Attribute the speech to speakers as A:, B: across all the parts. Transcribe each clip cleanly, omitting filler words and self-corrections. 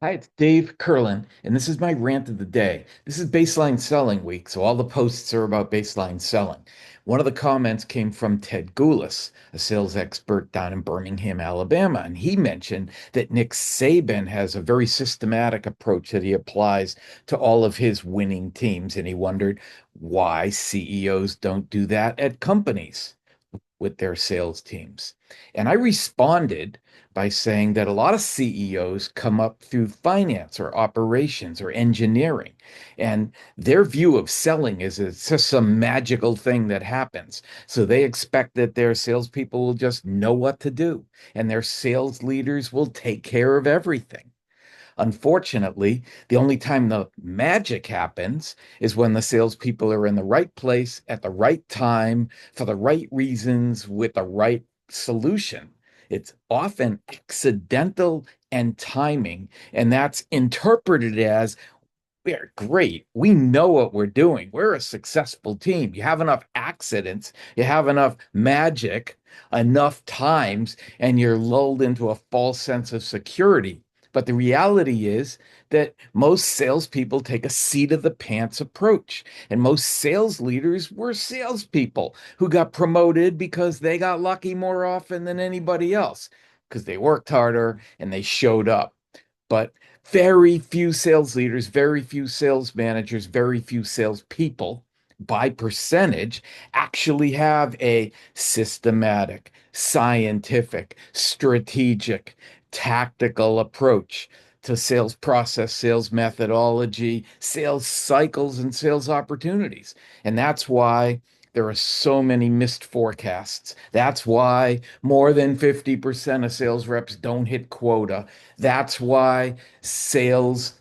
A: Hi, it's Dave Kurlan, and this is my rant of the day. This is baseline selling week, so all the posts are about baseline selling. One of the comments came from Ted Goulas, a sales expert down in Birmingham, Alabama, and he mentioned that Nick Saban has a very systematic approach that he applies to all of his winning teams, and he wondered why CEOs don't do that at companies with their sales teams. And I responded by saying that a lot of CEOs come up through finance or operations or engineering. And their view of selling is it's just some magical thing that happens. So they expect that their salespeople will just know what to do and their sales leaders will take care of everything. Unfortunately, the only time the magic happens is when the salespeople are in the right place at the right time for the right reasons with the right solution. It's often accidental and timing, and that's interpreted as we're great. We know what we're doing. We're a successful team. You have enough accidents, you have enough magic, enough times, and you're lulled into a false sense of security. But the reality is that most salespeople take a seat of the pants approach. And most sales leaders were salespeople who got promoted because they got lucky more often than anybody else, because they worked harder and they showed up. But very few sales leaders, very few sales managers, very few salespeople by percentage actually have a systematic, scientific, strategic, tactical approach to sales process, sales methodology, sales cycles, and sales opportunities. And that's why there are so many missed forecasts. That's why more than 50% of sales reps don't hit quota. That's why sales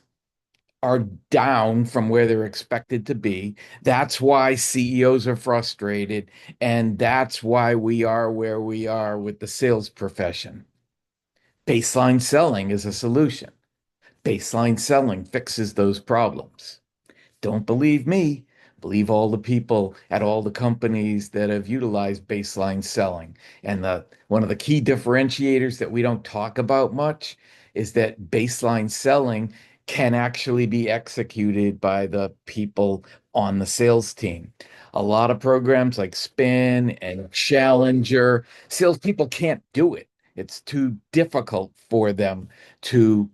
A: are down from where they're expected to be. That's why CEOs are frustrated. And that's why we are where we are with the sales profession. Baseline selling is a solution. Baseline selling fixes those problems. Don't believe me. Believe all the people at all the companies that have utilized baseline selling. And one of the key differentiators that we don't talk about much is that baseline selling can actually be executed by the people on the sales team. A lot of programs like Spin and Challenger, salespeople can't do it. It's too difficult for them to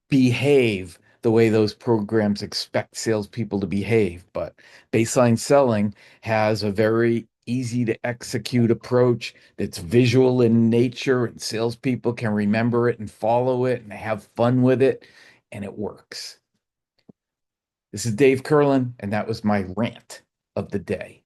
A: behave the way those programs expect salespeople to behave. But baseline selling has a very easy to execute approach that's visual in nature, and salespeople can remember it and follow it and have fun with it, and it works. This is Dave Kurlan, and that was my rant of the day.